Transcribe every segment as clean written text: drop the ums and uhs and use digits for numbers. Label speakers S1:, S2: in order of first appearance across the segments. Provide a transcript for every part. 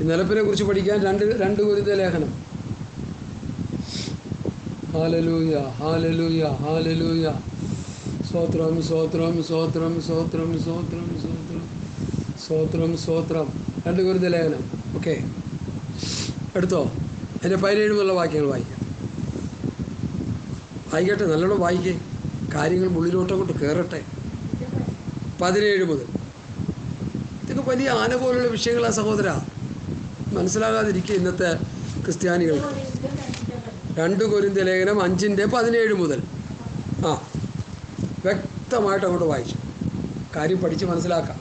S1: ഈ നിലപ്പിനെ കുറിച്ച് പഠിക്കാൻ രണ്ട് കൊരിന്ത്യർ ലേഖനം. Hallelujah, hallelujah, hallelujah. സ്തോത്രം, സ്തോത്രം, സ്തോത്രം, സ്തോത്രം, സ്തോത്രം, സ്തോത്രം, സ്തോത്രം, സ്തോത്രം. 2 കൊരിന്ത്യർ ലേഖനം. ഓക്കെ, എടുത്തോ. എൻ്റെ 17 മുതലുള്ള വാക്യങ്ങൾ വായിക്കട്ടെ, നല്ലോണം വായിക്കേ, കാര്യങ്ങൾ ഉള്ളിലോട്ടങ്ങോട്ട് കയറട്ടെ. 17 മുതൽ. ഇതൊക്കെ വലിയ ആന പോലുള്ള വിഷയങ്ങളാണ് സഹോദര, മനസ്സിലാകാതിരിക്കുക ഇന്നത്തെ ക്രിസ്ത്യാനികൾക്ക്. 2 കൊരിന്ത്യർ ലേഖനം 5:17 മുതൽ. വ്യക്തമായിട്ട് അങ്ങോട്ട് വായിച്ചു, കാര്യം പഠിച്ച് മനസ്സിലാക്കാം.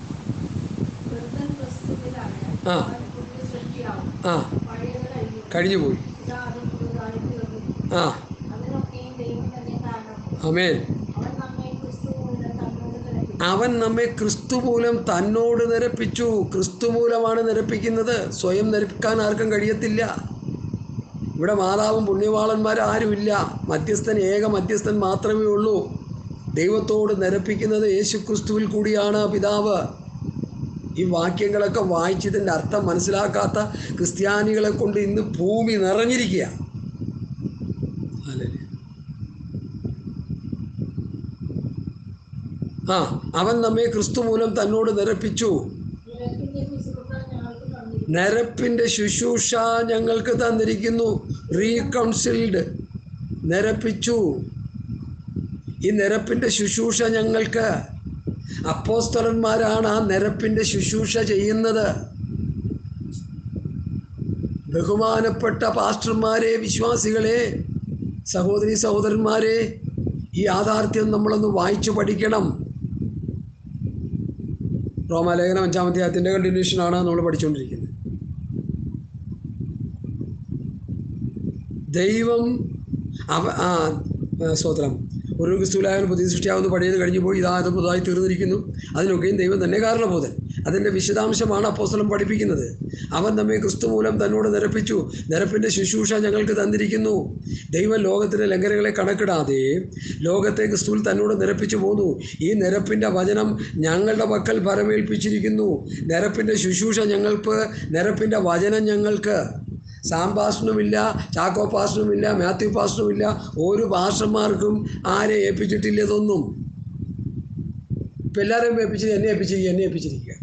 S1: കഴിഞ്ഞുപോയി. ആമേൻ. അവൻ നമ്മെ ക്രിസ്തു മൂലം തന്നോട് നിരപ്പിച്ചു. ക്രിസ്തു മൂലമാണ് നിരപ്പിക്കുന്നത്, സ്വയം നിരപ്പിക്കാൻ ആർക്കും കഴിയത്തില്ല. ഇവിടെ മാതാവും പുണ്യവാളന്മാരാരുമില്ല, ഏക മധ്യസ്ഥൻ മാത്രമേ ഉള്ളൂ. ദൈവത്തോട് നിരപ്പിക്കുന്നത് യേശു ക്രിസ്തുവിൽ കൂടിയാണ് പിതാവ്. ഈ വാക്യങ്ങളൊക്കെ വായിച്ചതിൻ്റെ അർത്ഥം മനസ്സിലാക്കാത്ത ക്രിസ്ത്യാനികളെ കൊണ്ട് ഇന്ന് ഭൂമി നിറഞ്ഞിരിക്കുക. അവൻ നമ്മെ ക്രിസ്തു മൂലം തന്നോട് നിരപ്പിച്ചു. നിരപ്പിൻ്റെ ശുശ്രൂഷ ഞങ്ങൾക്ക് തന്നിരിക്കുന്നു. റീകൗൺസിൽഡ്, നിരപ്പിച്ചു. ഈ നിരപ്പിൻ്റെ ശുശ്രൂഷ ഞങ്ങൾക്ക്, അപ്പോസ്തലന്മാരാണ് ആ നിരപ്പിൻ്റെ ശുശ്രൂഷ ചെയ്യുന്നത്. ബഹുമാനപ്പെട്ട പാസ്റ്റർമാരെ, വിശ്വാസികളെ, സഹോദരി സഹോദരന്മാരെ, ഈ യാഥാർത്ഥ്യം നമ്മളൊന്ന് വായിച്ചു പഠിക്കണം. റോമാലേഖനം 5-ാം അധ്യായത്തിൻ്റെ കണ്ടിന്യൂഷനാണ് നമ്മൾ പഠിച്ചുകൊണ്ടിരിക്കുന്നത്. ദൈവം സ്തോത്രം. ഒരു ക്രിസ്തുവിലായാലും പുതിയ സൃഷ്ടിയാവുന്നു, പഴയത് കഴിഞ്ഞു പോയി, ഇതായത് പുതുതായി തീർന്നിരിക്കുന്നു. അതിനൊക്കെയും ദൈവം തന്നെ കാരണബോധൻ. അതിൻ്റെ വിശദാംശമാണ് അപ്പോസ്തലൻ പഠിപ്പിക്കുന്നത്. അവൻ നമ്മെ ക്രിസ്തു മൂലം തന്നോട് നിരപ്പിച്ചു. നിരപ്പിൻ്റെ ശുശ്രൂഷ ഞങ്ങൾക്ക് തന്നിരിക്കുന്നു. ദൈവം ലോകത്തിൻ്റെ ലംഘനങ്ങളെ കണക്കിടാതെ ലോകത്തെ ക്രിസ്തുവിൽ തന്നോട് നിരപ്പിച്ചു പോന്നു. ഈ നിരപ്പിൻ്റെ വചനം ഞങ്ങളുടെ പക്കൽ ഫലമേൽപ്പിച്ചിരിക്കുന്നു. നിരപ്പിൻ്റെ ശുശ്രൂഷ ഞങ്ങൾക്ക്, നിരപ്പിൻ്റെ വചനം ഞങ്ങൾക്ക്. സാം പാസ്റ്ററിനുമില്ല, ചാക്കോ പാസ്റ്ററിനുമില്ല, മാത്യു പാസ്റ്ററിനുമില്ല, ഒരു പാസ്റ്റർമാർക്കും ആരെ ഏൽപ്പിച്ചിട്ടില്ല ഇതൊന്നും. ഇപ്പം എല്ലാവരെയും എന്നെ ഏൽപ്പിച്ചിരിക്കുക.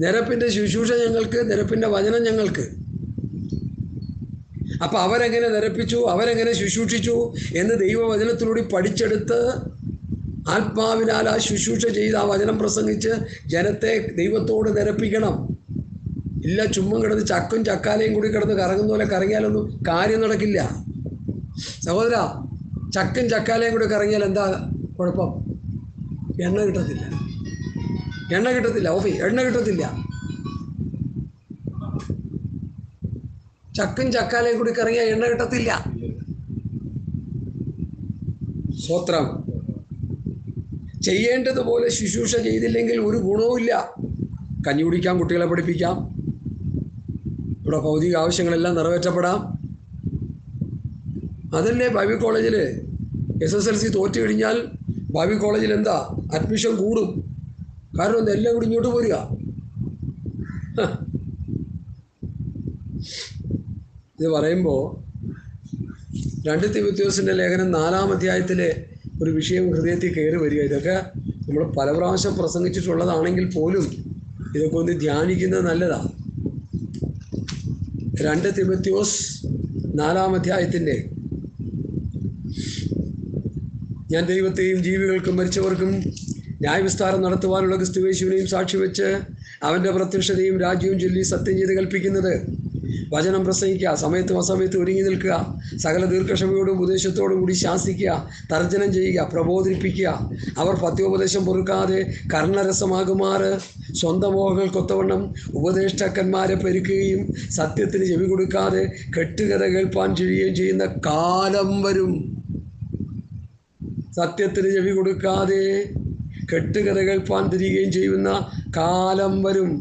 S1: നിരപ്പിൻ്റെ ശുശ്രൂഷ ഞങ്ങൾക്ക്, നിരപ്പിൻ്റെ വചനം ഞങ്ങൾക്ക്. അപ്പം അവരെങ്ങനെ നിരപ്പിച്ചു, അവരെങ്ങനെ ശുശ്രൂഷിച്ചു എന്ന് ദൈവവചനത്തിലൂടെ പഠിച്ചെടുത്ത് ആത്മാവിനാൽ ആ ശുശ്രൂഷ ചെയ്ത് ആ വചനം പ്രസംഗിച്ച് ജനത്തെ ദൈവത്തോട് നിരപ്പിക്കണം. ഇല്ല ചുമ്മാ കിടന്ന് ചക്കും ചക്കാലയും കൂടി കിടന്ന് കറങ്ങുന്ന പോലെ കറങ്ങിയാലൊന്നും കാര്യം നടക്കില്ല സഹോദര. ചക്കും ചക്കാലയും കൂടി കറങ്ങിയാൽ എന്താ കുഴപ്പം? എണ്ണ കിട്ടത്തില്ല. എണ്ണ കിട്ടത്തില്ല. ചക്കും ചക്കാലയും കൂടി കറങ്ങിയാൽ എണ്ണ കിട്ടത്തില്ല. സ്തോത്രം. ചെയ്യേണ്ടതുപോലെ ശുശ്രൂഷ ചെയ്തില്ലെങ്കിൽ ഒരു ഗുണവുമില്ല. കഞ്ഞി കുടിക്കാം, കുട്ടികളെ പഠിപ്പിക്കാം, ഇവിടെ ഭൗതിക ആവശ്യങ്ങളെല്ലാം നിറവേറ്റപ്പെടാം. അതല്ലേ ബൈബിൾ കോളേജിൽ SSLC തോറ്റു കഴിഞ്ഞാൽ ബൈബിൾ കോളേജിൽ എന്താ അഡ്മിഷൻ കൂടും. കാരണം എന്താ, എല്ലാം കൂടി ഇങ്ങോട്ട് പോരുക. ഇത് പറയുമ്പോൾ 2 തീമോഥെയോസിൻ്റെ ലേഖനം 4-ാം അധ്യായത്തിലെ ഒരു വിഷയം ഹൃദയത്തിൽ കയറി വരിക. ഇതൊക്കെ നമ്മൾ പല പ്രാവശ്യം പ്രസംഗിച്ചിട്ടുള്ളതാണെങ്കിൽ പോലും ഇതൊക്കെ ഒന്ന് ധ്യാനിക്കുന്നത് നല്ലതാണ്. 2 തീമോഥെയോസ് 4-ാം അധ്യായത്തിൻ്റെ ഞാൻ ദൈവത്തെയും ജീവികൾക്കും മരിച്ചവർക്കും ന്യായവിസ്താരം നടത്തുവാനുള്ള ക്രിസ്തുയേശുവിനെയും സാക്ഷി വെച്ച് അവൻ്റെ പ്രത്യക്ഷതയും രാജ്യവും ചൊല്ലി സത്യം ചെയ്ത് കൽപ്പിക്കുന്നത്. വചനം പ്രസംഗിക്കുക, സമയത്തും അസമയത്തും ഒരുങ്ങി നിൽക്കുക, സകല ദീർഘക്ഷമയോടും ഉപദേശത്തോടും കൂടി ശാസിക്കുക, തർജ്ജനം ചെയ്യുക, പ്രബോധിപ്പിക്കുക. അവർ പത്യോപദേശം പൊറുക്കാതെ കർണരസമാകുമാറ് സ്വന്തം മോഹങ്ങൾക്കൊത്തവണ്ണം ഉപദേഷ്ടാക്കന്മാരെ പെരുക്കുകയും സത്യത്തിന് ചെവി കൊടുക്കാതെ കെട്ടുകഥ കേൾപ്പാൻ ചെയ്യുന്ന കാലം വരും. സത്യത്തിന് ചെവി കൊടുക്കാതെ കെട്ടുകഥ കേൾപ്പാൻ തിരികുകയും ചെയ്യുന്ന കാലം വരും.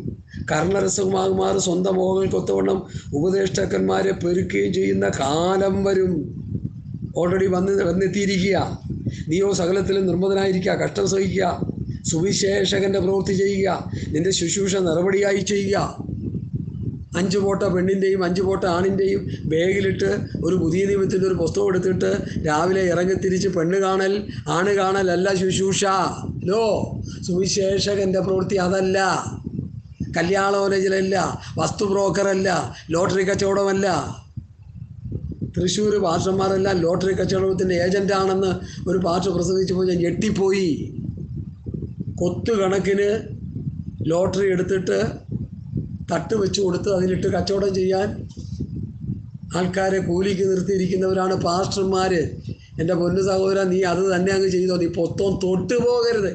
S1: കർണരസമാകുമാറ് സ്വന്തം മോഹങ്ങൾക്കൊത്തവണ്ണം ഉപദേഷ്ടാക്കന്മാരെ പെരുക്കുകയും ചെയ്യുന്ന കാലം വരും. ഓൾറെഡി വന്നെത്തിയിരിക്കുക. നീയോ സകലത്തിലും നിർമ്മതനായിരിക്കുക, കഷ്ടം സഹിക്കുക, സുവിശേഷകൻ്റെ പ്രവൃത്തി ചെയ്യുക, നിൻ്റെ ശുശ്രൂഷ നടപടിയായി ചെയ്യുക. 5 പോട്ട പെണ്ണിൻ്റെയും 5 പോട്ട ആണിൻ്റെയും ബാഗിലിട്ട് ഒരു പുതിയ നിയമത്തിൻ്റെ ഒരു പുസ്തകം എടുത്തിട്ട് രാവിലെ ഇറങ്ങിത്തിരിച്ച് പെണ്ണ് കാണൽ ആണ് കാണലല്ല ശുശ്രൂഷ. സുവിശേഷകൻ്റെ പ്രവൃത്തി അതല്ല. കല്യാണോലജിലല്ല, വസ്തു ബ്രോക്കറല്ല, ലോട്ടറി കച്ചവടമല്ല. തൃശ്ശൂർ പാസ്റ്റർമാരെല്ലാം ലോട്ടറി കച്ചവടത്തിൻ്റെ ഏജൻ്റാണെന്ന് ഒരു പാസ്റ്റർ പ്രസംഗിച്ചപ്പോൾ ഞാൻ ഞെട്ടിപ്പോയി. കൊത്തുകണക്കിന് ലോട്ടറി എടുത്തിട്ട് തട്ട് വെച്ച് കൊടുത്ത് അതിലിട്ട് കച്ചവടം ചെയ്യാൻ ആൾക്കാരെ കൂലിക്ക് നിർത്തിയിരിക്കുന്നവരാണ് പാസ്റ്റർമാർ. എൻ്റെ പൊന്നു സഹോദരൻ, നീ അത് തന്നെ അങ്ങ് ചെയ്തോ. നീ പൊത്തം തൊട്ടു പോകരുത്.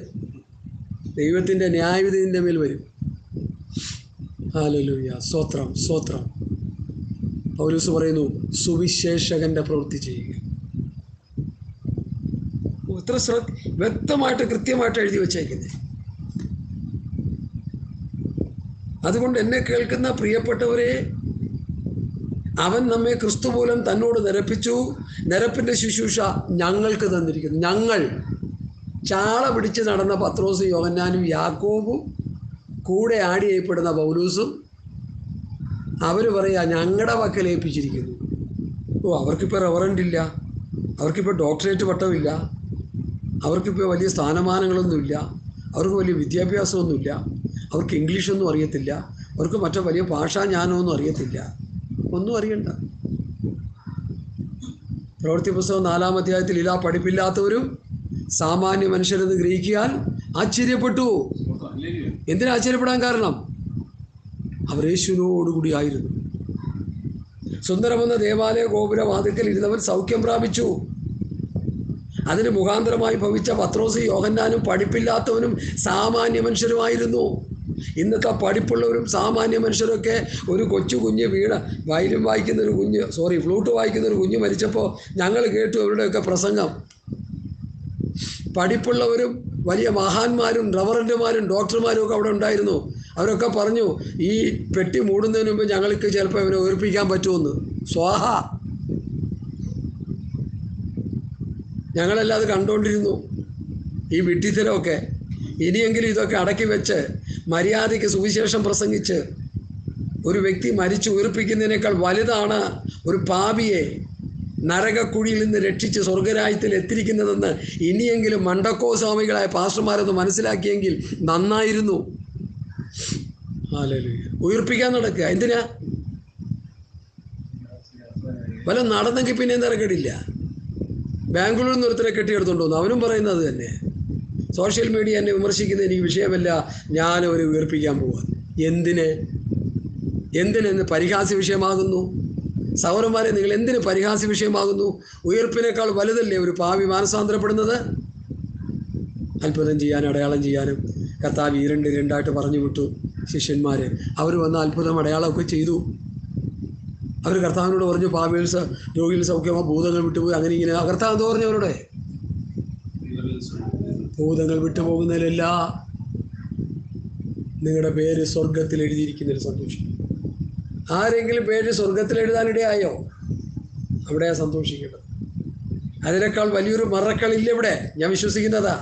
S1: ദൈവത്തിൻ്റെ ന്യായവിധി നിൻ്റെ മേൽ വരും. ഹല്ലേലൂയ, സ്തോത്രം സ്തോത്രം. പൗലോസ് പറയുന്നു, സുവിശേഷകൻ്റെ പ്രവൃത്തി ചെയ്യുക. എത്ര വ്യക്തമായിട്ട് കൃത്യമായിട്ട് എഴുതി വച്ചേക്കുന്നത്. അതുകൊണ്ട് എന്നെ കേൾക്കുന്ന പ്രിയപ്പെട്ടവരെ, അവൻ നമ്മെ ക്രിസ്തു മൂലം തന്നോട് നിരപ്പിച്ചു. നിരപ്പിൻ്റെ ശുശ്രൂഷ ഞങ്ങൾക്ക് തന്നിരിക്കുന്നു. ഞങ്ങൾ ചാള പിടിച്ച് നടന്ന പത്രോസും യോഹന്നാനും യാക്കോബും കൂടെ ആടി ചെയ്യപ്പെടുന്ന പൗലൂസും അവർ പറയാ ഞങ്ങളുടെ പക്കൽ ഏൽപ്പിച്ചിരിക്കുന്നു. അവർക്കിപ്പോൾ റെവറൻഡ് ഇല്ല, അവർക്കിപ്പോൾ ഡോക്ടറേറ്റ് പട്ടമില്ല, അവർക്കിപ്പോൾ വലിയ സ്ഥാനമാനങ്ങളൊന്നുമില്ല, അവർക്ക് വലിയ വിദ്യാഭ്യാസമൊന്നുമില്ല, അവർക്ക് ഇംഗ്ലീഷൊന്നും അറിയത്തില്ല, അവർക്ക് മറ്റു വലിയ ഭാഷാ ജ്ഞാനമൊന്നും അറിയത്തില്ല. ഒന്നും അറിയണ്ട. പ്രവൃത്തി പുസ്തകം 4-ാം അധ്യായത്തിൽ ഇതാ പഠിപ്പില്ലാത്തവരും സാമാന്യ മനുഷ്യരെന്ന് ഗ്രഹിക്കാൻ ആശ്ചര്യപ്പെട്ടു. എന്തിനാ ആശ്ചര്യപ്പെടാൻ കാരണം? അവർ യേശുവിനോടുകൂടി ആയിരുന്നു. സുന്ദരമെന്ന ദേവാലയ ഗോപുരവാതിക്കൽ ഇരുന്നവൻ സൗഖ്യം പ്രാപിച്ചു. അതിന് മുഖാന്തരമായി ഭവിച്ച പത്രോസ് യോഹന്നാനും പഠിപ്പില്ലാത്തവനും സാമാന്യ മനുഷ്യരുമായിരുന്നു. ഇന്നത്തെ പഠിപ്പുള്ളവരും സാമാന്യ മനുഷ്യരൊക്കെ ഒരു കൊച്ചു കുഞ്ഞ് വീണ വയലും വായിക്കുന്ന ഒരു കുഞ്ഞ് ഫ്ലൂട്ട് വായിക്കുന്ന ഒരു കുഞ്ഞ് മരിച്ചപ്പോൾ ഞങ്ങൾ കേട്ടു അവരുടെയൊക്കെ പ്രസംഗം. പഠിപ്പുള്ളവരും വലിയ മഹാന്മാരും റവറൻറ്റുമാരും ഡോക്ടർമാരും ഒക്കെ അവിടെ ഉണ്ടായിരുന്നു. അവരൊക്കെ പറഞ്ഞു, ഈ പെട്ടി മൂടുന്നതിന് മുമ്പ് ഞങ്ങൾക്ക് ചിലപ്പോൾ ഇവരെ ഉയർപ്പിക്കാൻ പറ്റുമെന്ന്. സ്വാഹ. ഞങ്ങളെല്ലാം അത് കണ്ടുകൊണ്ടിരുന്നു, ഈ വിഡ്ഢിത്തരമൊക്കെ. ഇനിയെങ്കിലും ഇതൊക്കെ അടക്കി വെച്ച് മര്യാദയ്ക്ക് സുവിശേഷം പ്രസംഗിച്ച് ഒരു വ്യക്തി മരിച്ചു ഉയർപ്പിക്കുന്നതിനേക്കാൾ വലുതാണ് ഒരു പാപിയെ നരകക്കുഴിയിൽ നിന്ന് രക്ഷിച്ച് സ്വർഗരാജ്യത്തിൽ എത്തിരിക്കുന്നതെന്ന് ഇനിയെങ്കിലും മണ്ടക്കോ സ്വാമികളായ പാസ്റ്റർമാരൊന്ന് മനസ്സിലാക്കിയെങ്കിൽ നന്നായിരുന്നു. ഹല്ലേലൂയ. ഉയർപ്പിക്കാൻ നടക്കുക എന്തിനാ? വല്ല നടന്നെങ്കിൽ പിന്നെ തിരക്കേടില്ല. ബാംഗ്ലൂരിൽ നിന്ന് ഒരുത്തരെ കെട്ടിയെടുത്തോണ്ട് വന്നു, അവനും പറയുന്നത് തന്നെ. സോഷ്യൽ മീഡിയ എന്നെ വിമർശിക്കുന്നത് എനിക്ക് വിഷയമല്ല, ഞാനവരെ ഉയർപ്പിക്കാൻ പോവാ. എന്തിനെന്ന് പരിഹാസ്യ വിഷയമാകുന്നു? സൗരന്മാരെ, നിങ്ങൾ എന്തിന് പരിഹാസ്യ വിഷയമാകുന്നു? ഉയർപ്പിനേക്കാൾ വലുതല്ലേ ഒരു പാവി മാനസാന്തരപ്പെടുന്നത്? അത്ഭുതം ചെയ്യാനും അടയാളം ചെയ്യാനും കർത്താവ് രണ്ടായിട്ട് പറഞ്ഞു വിട്ടു ശിഷ്യന്മാരെ. അവർ വന്ന അത്ഭുതം അടയാളമൊക്കെ ചെയ്തു. അവർ കർത്താവിനോട് പറഞ്ഞു, പാവികൾ രോഗികൾ സൗഖ്യമോ, ഭൂതങ്ങൾ വിട്ടുപോയി, അങ്ങനെ ഇങ്ങനെ. കർത്താവ് എന്താ പറഞ്ഞു അവരോടെ? ഭൂതങ്ങൾ വിട്ടുപോകുന്നതിലല്ല, നിങ്ങളുടെ പേര് സ്വർഗത്തിൽ എഴുതിയിരിക്കുന്നതിൽ സന്തോഷിക്കും. ആരെങ്കിലും പേര് സ്വർഗത്തിൽ എഴുതാനിടയായോ? അവിടെയാ സന്തോഷിക്കേണ്ടത്. അതിനേക്കാൾ വലിയൊരു മറക്കളില്ല ഇവിടെ. ഞാൻ വിശ്വസിക്കുന്നതാ.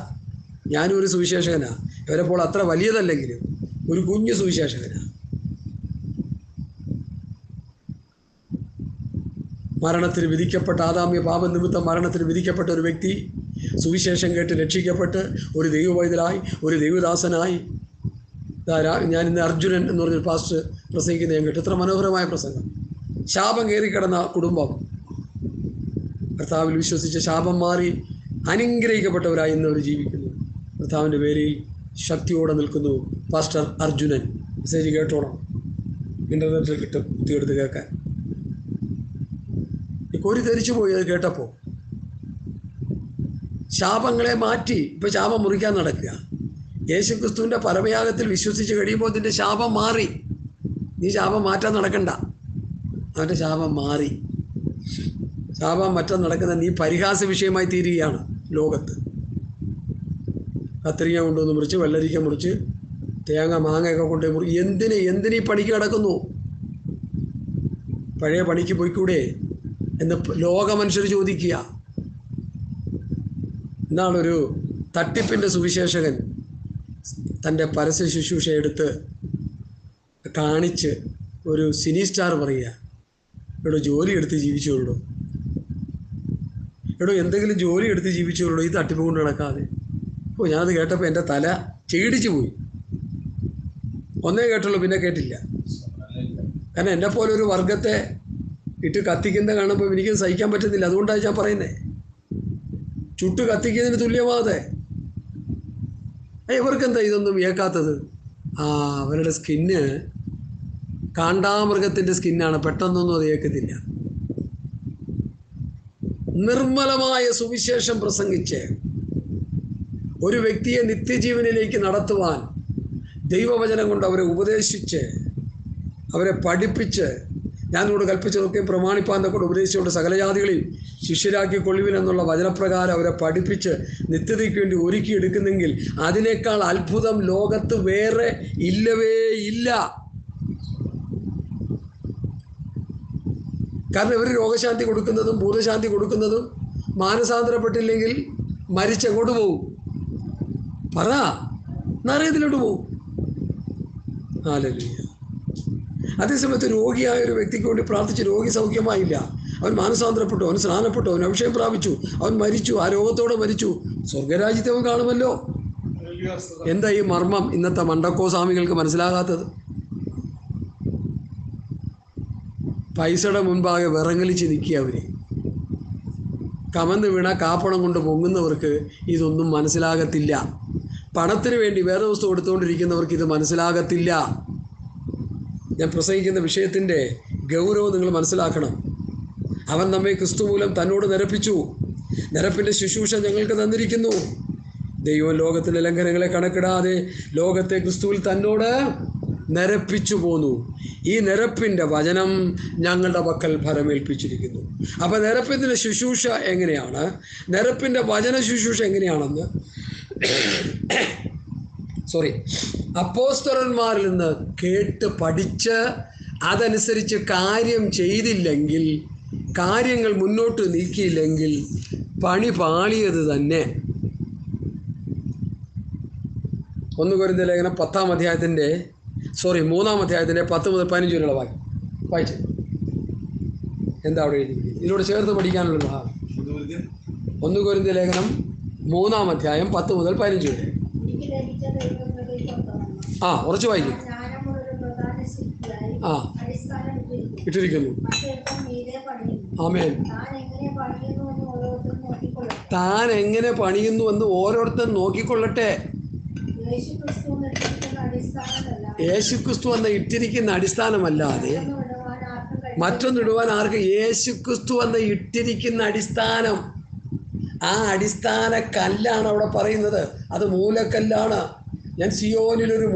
S1: ഞാനും ഒരു സുവിശേഷകനാ. ഇവരെപ്പോൾ അത്ര വലിയതല്ലെങ്കിലും ഒരു കുഞ്ഞു സുവിശേഷകനാ. മരണത്തിന് വിധിക്കപ്പെട്ട, ആദാമ്യ പാപനിമിത്തം മരണത്തിന് വിധിക്കപ്പെട്ട ഒരു വ്യക്തി സുവിശേഷം കേട്ട് രക്ഷിക്കപ്പെട്ട് ഒരു ദൈവവൈതലായി, ഒരു ദൈവദാസനായി. ഞാൻ ഇന്ന് അർജുനൻ എന്ന് പറഞ്ഞൊരു പാസ്റ്റർ പ്രസംഗിക്കുന്ന ഞാൻ കേട്ടു. എത്ര മനോഹരമായ പ്രസംഗം. ശാപം കയറിക്കിടന്ന കുടുംബം കർത്താവിൽ വിശ്വസിച്ച് ശാപം മാറി അനുഗ്രഹിക്കപ്പെട്ടവരായി ഇന്നവർ ജീവിക്കുന്നു. കർത്താവിൻ്റെ പേരിൽ ശക്തിയോടെ നിൽക്കുന്നു. പാസ്റ്റർ അർജുനൻ. മെസ്സേജ് കേട്ടോണം, ഇൻ്റർനെറ്റിൽ കിട്ടും, കുത്തിയെടുത്ത് കേൾക്കാൻ. കോരി ധരിച്ചു പോയി അത് കേട്ടപ്പോൾ. ശാപങ്ങളെ മാറ്റി ഇപ്പം ശാപം മുറിക്കാൻ നടക്കുക. യേശുക്രിസ്തുവിൻ്റെ പരമയാഗത്തിൽ വിശ്വസിച്ച് കഴിയുമ്പോൾ അതിൻ്റെ ശാപം മാറി. നീ ശാപം മാറ്റാൻ നടക്കണ്ട, അവൻ്റെ ശാപം മാറി. ശാപം മാറ്റാൻ നടക്കുന്ന നീ പരിഹാസ വിഷയമായി തീരുകയാണ് ലോകത്ത്. കത്രിക കൊണ്ടുവന്ന് മുറിച്ച്, വെള്ളരിക്ക മുറിച്ച്, തേങ്ങ മാങ്ങയൊക്കെ കൊണ്ടുപോയി മുറി. എന്തിനീ പണിക്ക് കിടക്കുന്നു? പഴയ പണിക്ക് പോയിക്കൂടെ എന്ന് ലോക മനുഷ്യർ ചോദിക്കുക. എന്നാളൊരു തട്ടിപ്പിൻ്റെ സുവിശേഷകൻ തൻ്റെ പരസ്യ ശുശ്രൂഷ എടുത്ത് കാണിച്ച് ഒരു സിനി സ്റ്റാർ പറയുക, എടോ ജോലി എടുത്ത് ജീവിച്ചോളൂ, എടോ എന്തെങ്കിലും ജോലി എടുത്ത് ജീവിച്ചോളൂ, ഈ തട്ടിപ്പ് കൊണ്ട് നടക്കാതെ. ഓ, ഞാനത് കേട്ടപ്പോൾ എൻ്റെ തല ചീടിച്ചു പോയി. ഒന്നേ കേട്ടുള്ളൂ, പിന്നെ കേട്ടില്ല. കാരണം എന്നെപ്പോലെ ഒരു വർഗത്തെ ഇട്ട് കത്തിക്കുന്ന കാണുമ്പോൾ എനിക്ക് സഹിക്കാൻ പറ്റുന്നില്ല. അതുകൊണ്ടാണ് ഞാൻ പറയുന്നത്, ചുട്ട് കത്തിക്കുന്നതിന് തുല്യമാതെ. ഇവർക്കെന്താ ഇതൊന്നും ഏക്കാത്തത്? അവരുടെ സ്കിന്ന് കാണ്ടാമൃഗത്തിൻ്റെ സ്കിന്നാണ്, പെട്ടെന്നൊന്നും അത് ഏക്കത്തില്ല. നിർമ്മലമായ സുവിശേഷം പ്രസംഗിച്ച് ഒരു വ്യക്തിയെ നിത്യജീവനിലേക്ക് നടത്തുവാൻ ദൈവവചനം കൊണ്ട് അവരെ ഉപദേശിച്ച് അവരെ പഠിപ്പിച്ച്, ഞാനിവിടെ കൽപ്പിച്ചതൊക്കെ പ്രമാണിപ്പാൻ കൊണ്ട് ഉപദേശിച്ചുകൊണ്ട് സകലജാതികളിൽ ശിഷ്യരാക്കി കൊള്ളുവിനെന്നുള്ള വചനപ്രകാരം അവരെ പഠിപ്പിച്ച് നിത്യതയ്ക്ക് വേണ്ടി ഒരുക്കിയെടുക്കുന്നെങ്കിൽ അതിനേക്കാൾ അത്ഭുതം ലോകത്ത് വേറെ ഇല്ലവേ ഇല്ല. കാരണം ഇവർ രോഗശാന്തി കൊടുക്കുന്നതും ഭൂതശാന്തി കൊടുക്കുന്നതും മാനസാന്തരപ്പെട്ടില്ലെങ്കിൽ മരിച്ചെങ്ങോട്ട് പോകും? പറ, നരകത്തിലോട്ട് പോകും. ഹല്ലേലൂയ. അതേസമയത്ത് രോഗിയായ ഒരു വ്യക്തിക്ക് വേണ്ടി പ്രാർത്ഥിച്ച് രോഗി സൗഖ്യമായില്ല, അവൻ മാനസാന്തരപ്പെട്ടു, അവൻ സ്നാനപ്പെട്ടു, അവൻ അഭിഷേകം പ്രാപിച്ചു, അവൻ മരിച്ചു, ആ രോഗത്തോടെ മരിച്ചു, സ്വർഗരാജ്യത്തെ അവൻ കാണുമല്ലോ. എന്താ ഈ മർമ്മം ഇന്നത്തെ മണ്ടക്കോ സ്വാമികൾക്ക് മനസ്സിലാകാത്തത്? പൈസയുടെ മുൻപാകെ വിറങ്ങലിച്ച് നിൽക്കുക. അവർ കമന്ന് വീണ കാപ്പണം കൊണ്ട് പൊങ്ങുന്നവർക്ക് ഇതൊന്നും മനസ്സിലാകത്തില്ല. പണത്തിന് വേണ്ടി വേദവസ്തു കൊടുത്തുകൊണ്ടിരിക്കുന്നവർക്ക് ഇത് മനസ്സിലാകത്തില്ല. ഞാൻ പ്രസംഗിക്കുന്ന വിഷയത്തിൻ്റെ ഗൗരവം നിങ്ങൾ മനസ്സിലാക്കണം. അവൻ നമ്മെ ക്രിസ്തു മൂലം തന്നോട് നിരപ്പിച്ചു, നിരപ്പിൻ്റെ ശുശ്രൂഷ ഞങ്ങൾക്ക് തന്നിരിക്കുന്നു. ദൈവം ലോകത്തിൻ്റെ ലംഘനങ്ങളെ കണക്കിടാതെ ലോകത്തെ ക്രിസ്തുവിൽ തന്നോട് നിരപ്പിച്ചു പോന്നു. ഈ നിരപ്പിൻ്റെ വചനം ഞങ്ങളുടെ പക്കൽ ഫലമേൽപ്പിച്ചിരിക്കുന്നു. അപ്പം നിരപ്പിൻ്റെ ശുശ്രൂഷ എങ്ങനെയാണ്, നിരപ്പിൻ്റെ വചന ശുശ്രൂഷ എങ്ങനെയാണെന്ന് അപ്പോസ്തലന്മാരിൽ നിന്ന് കേട്ട് പഠിച്ച് അതനുസരിച്ച് കാര്യം ചെയ്തില്ലെങ്കിൽ, കാര്യങ്ങൾ മുന്നോട്ട് നീക്കിയില്ലെങ്കിൽ പണി പാളിയത് തന്നെ. 1 കൊരിന്ത്യർ ലേഖനം 3-ാം അധ്യായത്തിൻ്റെ 10 മുതൽ 15 വരെയുള്ള വായിച്ചു. എന്താ അവിടെ എഴുതിയിരിക്കുന്നത്? ഇതിലൂടെ ചേർത്ത് പഠിക്കാനുള്ള ഭാഗം 1 കൊരിന്ത്യർ ലേഖനം 3-ാം അധ്യായം 10 മുതൽ 15 വരെ. ഉറച്ചു വായിക്കും. ഇട്ടിരിക്കുന്നു. ആമേൻ. താൻ എങ്ങനെ പണിയുന്നുവെന്ന് ഓരോരുത്തർ നോക്കിക്കൊള്ളട്ടെ. യേശുക്രിസ്തു എന്ന ഇട്ടിരിക്കുന്ന അടിസ്ഥാനമല്ലാതെ മറ്റൊന്നിടുവാൻ ആർക്ക്? യേശുക്രിസ്തു എന്ന ഇട്ടിരിക്കുന്ന അടിസ്ഥാനം, ആ അടിസ്ഥാന കല്ലാണ് അവിടെ പറയുന്നത്. അത് മൂലക്കല്ലാണ്. ഞാൻ സിയോനിലൊരു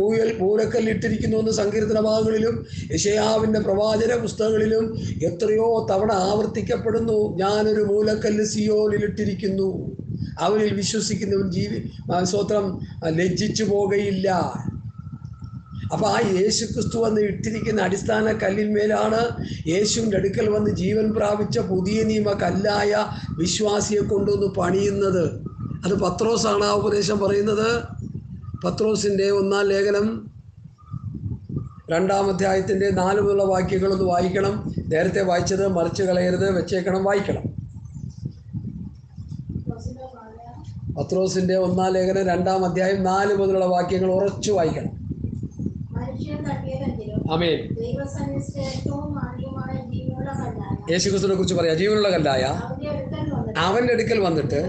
S1: മൂലക്കല്ലിട്ടിരിക്കുന്നു എന്ന് സങ്കീർത്തന ഭാഗങ്ങളിലും യെശയ്യാവിൻ്റെ പ്രവാചന പുസ്തകങ്ങളിലും എത്രയോ തവണ ആവർത്തിക്കപ്പെടുന്നു. ഞാനൊരു മൂലക്കല്ല് സിയോനിലിട്ടിരിക്കുന്നു, അവനിൽ വിശ്വസിക്കുന്നവൻ സ്വത്രം ലജ്ജിച്ചു പോകുകയില്ല. അപ്പോൾ ആ യേശുക്രിസ്തു വന്ന് ഇട്ടിരിക്കുന്ന അടിസ്ഥാന കല്ലിന്മേലാണ് യേശുവിൻ്റെ അടുക്കൽ വന്ന് ജീവൻ പ്രാപിച്ച പുതിയ നിയമ കല്ലായ വിശ്വാസിയെ കൊണ്ടുവന്ന് പണിയുന്നത്. അത് പത്രോസാണ് ആ ഉപദേശം പറയുന്നത്. പത്രോസിൻ്റെ 1-ാം ലേഖനം 2-ാം അധ്യായത്തിൻ്റെ 4 മുതലുള്ള വാക്യങ്ങളൊന്ന് വായിക്കണം. നേരത്തെ വായിച്ചത് മറിച്ച് കളയരുത്, വെച്ചേക്കണം, വായിക്കണം. പത്രോസിൻ്റെ 1-ാം ലേഖനം 2-ാം അധ്യായം 4 മുതലുള്ള വാക്യങ്ങൾ ഉറച്ചു വായിക്കണം. ആമേൻ. യേശുക്രിസ്തുവിനെ കുറിച്ച് പറയാം, ജീവനുള്ള കല്ലായ അവൻ്റെ അടുക്കൽ വന്നിട്ട്.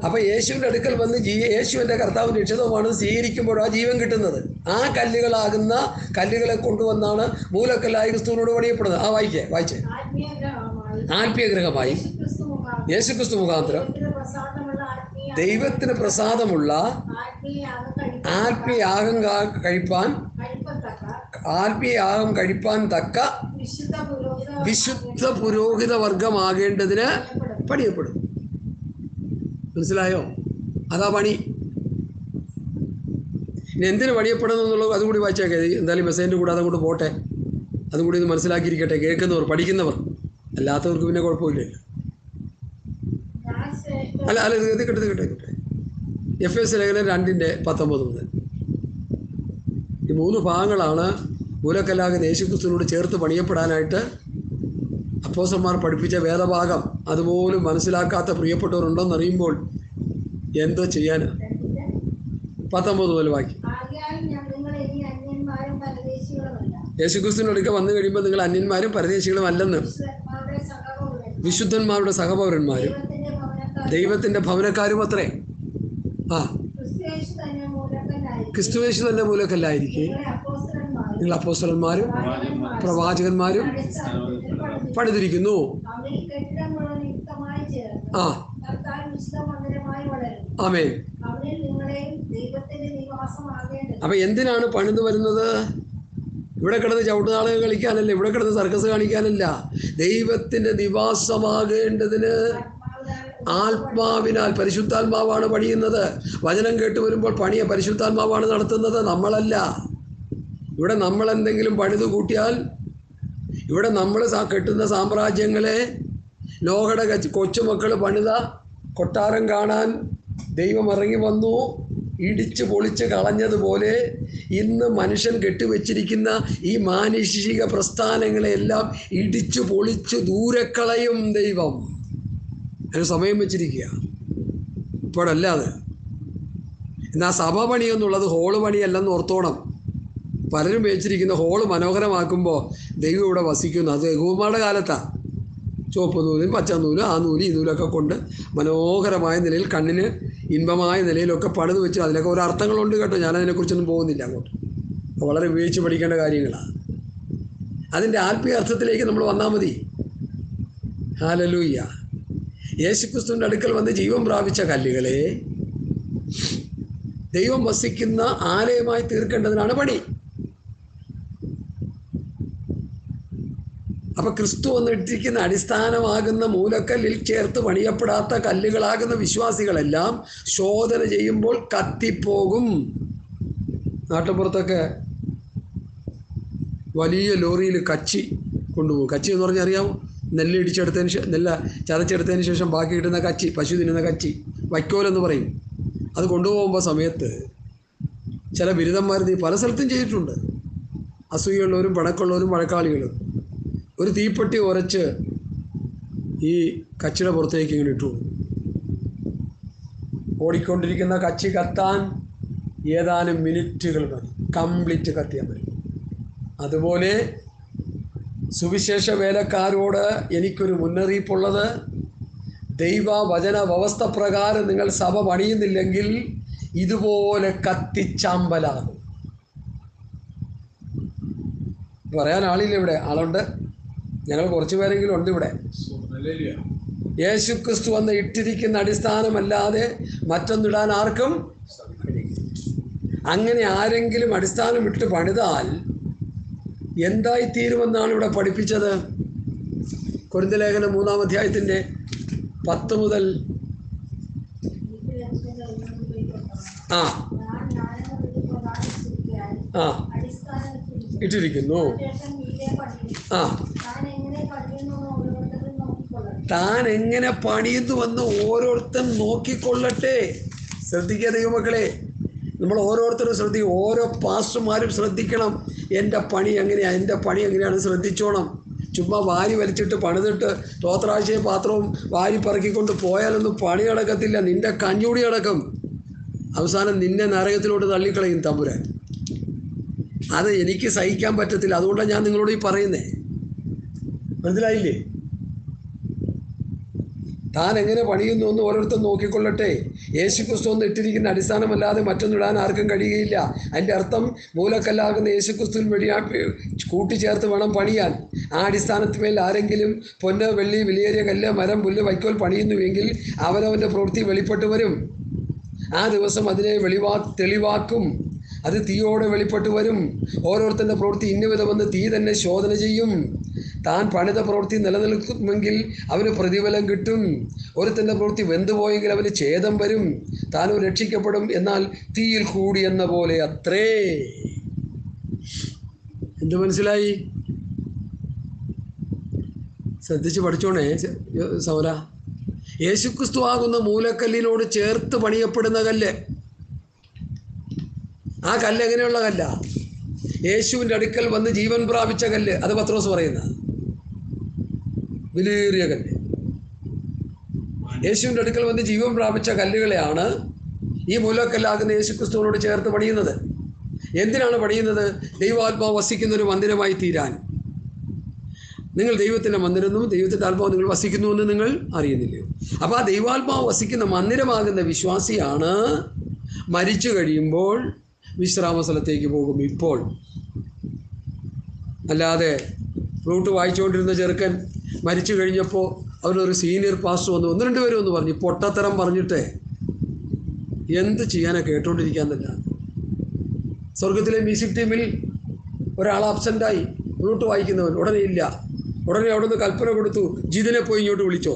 S1: അപ്പം യേശുവിൻ്റെ അടുക്കൽ വന്ന് യേശുവിൻ്റെ കർത്താവിൻ്റെ രക്ഷിതവുമാണ് സ്വീകരിക്കുമ്പോൾ ആ ജീവൻ കിട്ടുന്നത്. ആ കല്ലുകളാകുന്ന കല്ലുകളെ കൊണ്ടുവന്നാണ് മൂലക്കല്ലായ ക്രിസ്തുവിനോട് പണിയപ്പെടുന്നത്. വായിച്ചേ. ആത്മീയഗ്രഹമായി യേശുക്രിസ്തു മുഖാന്തരം ദൈവത്തിന് പ്രസാദമുള്ള ആത്മീയാഗം കഴിപ്പാൻ തക്ക വിശുദ്ധ പുരോഹിത വർഗമാകേണ്ടതിന് പണിയപ്പെടും. മനസ്സിലായോ? അതാ പണി. ഇനി എന്തിനു പണിയപ്പെടുന്നു എന്നുള്ളത് അതുകൂടി വായിച്ചേക്കെ. എന്തായാലും മെസ്സേജിൻ്റെ കൂടെ അതങ്ങോട്ട് പോട്ടെ, അതുകൂടി ഇത് മനസ്സിലാക്കിയിരിക്കട്ടെ. കേൾക്കുന്നവർ, പഠിക്കുന്നവർ, അല്ലാത്തവർക്ക് പിന്നെ കുഴപ്പമില്ലല്ലോ. ഇത് കിട്ടെ. എഫ് എസ് ലേഖനം 2-ന്റെ 19 മുതൽ ഈ 3 ഭാഗങ്ങളാണ് മൂലക്കല്ലാകുന്ന യേശുക്രിസ്തുവിനോട് ചേർത്ത് പണിയപ്പെടാനായിട്ട് അപ്പോസ്തലന്മാർ പഠിപ്പിച്ച വേദഭാഗം അതുപോലും മനസ്സിലാക്കാത്ത പ്രിയപ്പെട്ടവരുണ്ടെന്നറിയുമ്പോൾ എന്തോ ചെയ്യാനാ? 19 മുതൽ വാക്യം. യേശുക്രിസ്തുവിന്റെ അടുക്കൽ വന്നു കഴിയുമ്പോൾ നിങ്ങൾ അന്യന്മാരും പരദേശികളും അല്ലെന്ന്, വിശുദ്ധന്മാരുടെ സഹപൗരന്മാരും ദൈവത്തിന്റെ ഭവനക്കാരും അത്രേ. ക്രിസ്തുയേശു തന്നെ മൂലക്കല്ലായിരിക്കെ നിങ്ങൾ അപ്പോസ്തലന്മാരും പ്രവാചകന്മാരും പണിതിരിക്കുന്നു. ആമേൻ. അപ്പൊ എന്തിനാണ് പണിത് വരുന്നത്? ഇവിടെ കിടന്ന് ചവിട്ടുനാടകം കളിക്കാനല്ല, ഇവിടെ കിടന്ന് സർക്കസ് കാണിക്കാനല്ല. ദൈവത്തിന്റെ നിവാസമാകേണ്ടതിന് ആത്മാവിനാൽ, പരിശുദ്ധാത്മാവാണ് പണിയുന്നത്. വചനം കേട്ട് വരുമ്പോൾ പണിയെ പരിശുദ്ധാത്മാവാണ് നടത്തുന്നത്, നമ്മളല്ല. ഇവിടെ നമ്മൾ എന്തെങ്കിലും പണിത് കൂട്ടിയാൽ, ഇവിടെ നമ്മൾ കെട്ടുന്ന സാമ്രാജ്യങ്ങളെ നോഹയുടെ കൊച്ചുമക്കൾ പണിത കൊട്ടാരം കാണാൻ ദൈവം ഇറങ്ങി വന്നു ഇടിച്ച് പൊളിച്ച് കളഞ്ഞതുപോലെ ഇന്ന് മനുഷ്യൻ കെട്ടിവെച്ചിരിക്കുന്ന ഈ മാനുഷിക പ്രസ്ഥാനങ്ങളെല്ലാം ഇടിച്ചു പൊളിച്ച് ദൂരക്കളയും ദൈവം. അതിന് സമയം വെച്ചിരിക്കുക ഇപ്പോഴല്ലാതെ. എന്നാൽ സഭ പണി എന്നുള്ളത് ഹോള് പണിയല്ലെന്ന് ഓർത്തോണം. പലരും വെച്ചിരിക്കുന്ന ഹോള് മനോഹരമാക്കുമ്പോൾ ദൈവം ഇവിടെ വസിക്കുന്നു. അത് യഹൂദന്മാരുടെ കാലത്താണ്. ചുവപ്പ് നൂലും പച്ച നൂലും ആ നൂല് ഈ നൂലൊക്കെ കൊണ്ട് മനോഹരമായ നിലയിൽ കണ്ണിന് ഇൻപമായ നിലയിലൊക്കെ പണിത് വെച്ച് അതിലൊക്കെ ഓരോ അർത്ഥങ്ങളുണ്ട് കേട്ടോ. ഞാനതിനെക്കുറിച്ചൊന്നും പോകുന്നില്ല അങ്ങോട്ട്. വളരെ ഉപയോഗിച്ച് പഠിക്കേണ്ട കാര്യങ്ങളാണ്. അതിൻ്റെ ആത്മീയ അർത്ഥത്തിലേക്ക് നമ്മൾ വന്നാൽ മതി. ഹല്ലേലൂയ. യേശുക്രിസ്തുവിൻ്റെ അടുക്കൽ വന്ന് ജീവൻ പ്രാപിച്ച കല്ലുകളെ ദൈവം വസിക്കുന്ന ആലയമായി തീർക്കേണ്ടതിനാണ് പണി. അപ്പൊ ക്രിസ്തു വന്നിട്ടിരിക്കുന്ന അടിസ്ഥാനമാകുന്ന മൂലക്കല്ലിൽ ചേർത്ത് പണിയപ്പെടാത്ത കല്ലുകളാകുന്ന വിശ്വാസികളെല്ലാം ശോധന ചെയ്യുമ്പോൾ കത്തിപ്പോകും. നാട്ടുപുറത്തൊക്കെ വലിയ ലോറിയിൽ കച്ചി കൊണ്ടുപോകും. കച്ചി എന്ന് പറഞ്ഞാൽ അറിയാമോ? നെല്ല് ചതച്ചെടുത്തതിന് ശേഷം ബാക്കി കിട്ടുന്ന കച്ചി, പശു തിന്നുന്ന കച്ചി, വൈക്കോലെന്ന് പറയും. അത് കൊണ്ടുപോകുമ്പോൾ സമയത്ത് ചില ബിരുദന്മാർ പല സ്ഥലത്തും ചെയ്തിട്ടുണ്ട്. അസൂയുള്ളവരും പണക്കുള്ളവരും വഴക്കാളികളും ഒരു തീപ്പെട്ടി ഉരച്ച് ഈ കച്ചിയുടെ പുറത്തേക്ക് ഇങ്ങനെ ഇട്ടു. ഓടിക്കൊണ്ടിരിക്കുന്ന കച്ചി കത്താൻ ഏതാനും മിനിറ്റുകൾ മതി, കംപ്ലീറ്റ് കത്തിയാൽ മതി. അതുപോലെ സുവിശേഷ വേലക്കാരോട് എനിക്കൊരു മുന്നറിയിപ്പുള്ളത്, ദൈവവചന വ്യവസ്ഥ പ്രകാരം നിങ്ങൾ സഭ പണിയുന്നില്ലെങ്കിൽ ഇതുപോലെ കത്തിച്ചാമ്പലാകും. പറയാൻ ആളില്ല ഇവിടെ. ആളുണ്ട്, ഞങ്ങൾ കുറച്ച് പേരെങ്കിലും ഉണ്ട് ഇവിടെ. യേശുക്രിസ്തു വന്ന് ഇട്ടിരിക്കുന്ന അടിസ്ഥാനമല്ലാതെ മറ്റൊന്നിടാൻ ആർക്കും. അങ്ങനെ ആരെങ്കിലും അടിസ്ഥാനം ഇട്ട് പണിതാൽ എന്തായിത്തീരുമെന്നാണ് ഇവിടെ പഠിപ്പിച്ചത്. കൊരിന്ത്യർ ലേഖനം 3-ാം അധ്യായത്തിൻ്റെ 10 മുതൽ ഇട്ടിരിക്കുന്നു. താൻ എങ്ങനെ പണിയുന്നുവെന്ന് ഓരോരുത്തരും നോക്കിക്കൊള്ളട്ടെ. ശ്രദ്ധിക്കുക ദൈവമക്കളെ, നമ്മൾ ഓരോരുത്തരും ശ്രദ്ധിക്കും. ഓരോ പാസ്റ്റർമാരും ശ്രദ്ധിക്കണം. എൻ്റെ പണി എങ്ങനെയാണ് ശ്രദ്ധിച്ചോണം. ചുമ്മാ വാരി വലിച്ചിട്ട് പണിതിട്ട് തോത്രാശയും പാത്രവും വാരി പറക്കിക്കൊണ്ട് പോയാലൊന്നും പണി നടക്കത്തില്ല. നിൻ്റെ കഞ്ഞൂടി അടക്കം അവസാനം നിന്നെ നരകത്തിലോട്ട് തള്ളിക്കളയും തമ്പുരാൻ. അത് എനിക്ക് സഹിക്കാൻ പറ്റത്തില്ല. അതുകൊണ്ടാണ് ഞാൻ നിങ്ങളോട് ഈ പറയുന്നേ. മനസ്സിലായില്ലേ? താൻ എങ്ങനെ പണിയുന്നു എന്ന് ഓരോരുത്തർ നോക്കിക്കൊള്ളട്ടെ. യേശുക്രിസ്തു ഒന്ന് ഇട്ടിരിക്കുന്ന അടിസ്ഥാനമല്ലാതെ മറ്റൊന്നിടാൻ ആർക്കും കഴിയുകയില്ല. അതിൻ്റെ അർത്ഥം മൂലക്കല്ലാകുന്ന യേശുക്രിസ്തുവിൽ കൂട്ടിച്ചേർത്ത് വേണം പണിയാൻ. ആ അടിസ്ഥാനത്തിന്മേൽ ആരെങ്കിലും പൊന്ന്, വെള്ളി, വിലയേറിയ കല്ല്, മരം, പുല്ല്, വൈക്കോൽ പണിയുന്നുവെങ്കിൽ അവനവൻ്റെ പ്രവൃത്തി വെളിപ്പെട്ടു വരും. ആ ദിവസം അതിനെ തെളിവാക്കും. അത് തീയോടെ വെളിപ്പെട്ടു വരും. ഓരോരുത്തരുടെ പ്രവൃത്തി ഇന്നുവിധമെന്ന് തീ തന്നെ ശോധന ചെയ്യും. താൻ പണിത പ്രവൃത്തി നിലനിൽക്കുമെങ്കിൽ അവന് പ്രതിഫലം കിട്ടും. ഒരുത്തൻ്റെ പ്രവൃത്തി വെന്തുപോയെങ്കിൽ അവന് ഛേദം വരും. താനും രക്ഷിക്കപ്പെടും, എന്നാൽ തീയിൽ കൂടി എന്ന പോലെ അത്രേ. എന്ത് മനസ്സിലായി? ശ്രദ്ധിച്ച് പഠിച്ചോണേ സൗര. യേശുക്രിസ്തു ആകുന്ന മൂലക്കല്ലിനോട് ചേർത്ത് പണിയപ്പെടുന്ന കല്ല്. ആ കല്ല് എങ്ങനെയുള്ള കല്ല? യേശുവിൻ്റെ അടുക്കൽ വന്ന് ജീവൻ പ്രാപിച്ച കല്ല്, അത് പത്രോസ് പറയുന്ന വിലയേറിയ കല്ല്. യേശുവിൻ്റെ അടുക്കൽ വന്ന് ജീവൻ പ്രാപിച്ച കല്ലുകളെയാണ് ഈ മൂലക്കല്ലാകുന്ന യേശു ക്രിസ്തുവിനോട് ചേർത്ത് പണിയുന്നത്. എന്തിനാണ് പണിയുന്നത്? ദൈവാത്മാവ് വസിക്കുന്ന ഒരു മന്ദിരമായി തീരാൻ. നിങ്ങൾ ദൈവത്തിൻ്റെ മന്ദിരമെന്നും ദൈവത്തിൻ്റെ ആത്മാവ് നിങ്ങൾ വസിക്കുന്നുവെന്ന് നിങ്ങൾ അറിയുന്നില്ലയോ? അപ്പോൾ ആ ദൈവാത്മാവ് വസിക്കുന്ന മന്ദിരമാകുന്ന വിശ്വാസിയാണ് മരിച്ചു കഴിയുമ്പോൾ വിശ്രാമ സ്ഥലത്തേക്ക് പോകും. ഇപ്പോൾ അല്ലാതെ ഫ്ലൂട്ട് വായിച്ചുകൊണ്ടിരുന്ന ചെറുക്കൻ മരിച്ചു കഴിഞ്ഞപ്പോൾ അവരൊരു സീനിയർ പാസ്റ്റർ വന്നു, 1-2 പേരും ഒന്ന് പറഞ്ഞു, പൊട്ടത്തരം പറഞ്ഞിട്ട് എന്ത് ചെയ്യാനാ കേട്ടോണ്ടിരിക്കാൻ തന്നെ. സ്വർഗത്തിലെ മ്യൂസിക് ടീമിൽ ഒരാൾ ആബ്സെൻ്റായി, ഫ്ലൂട്ട് വായിക്കുന്നവൻ ഉടനെ ഇല്ല. ഉടനെ അവിടെ നിന്ന് കൽപ്പന കൊടുത്തു, ജിതിനെ പോയി ഇങ്ങോട്ട് വിളിച്ചോ.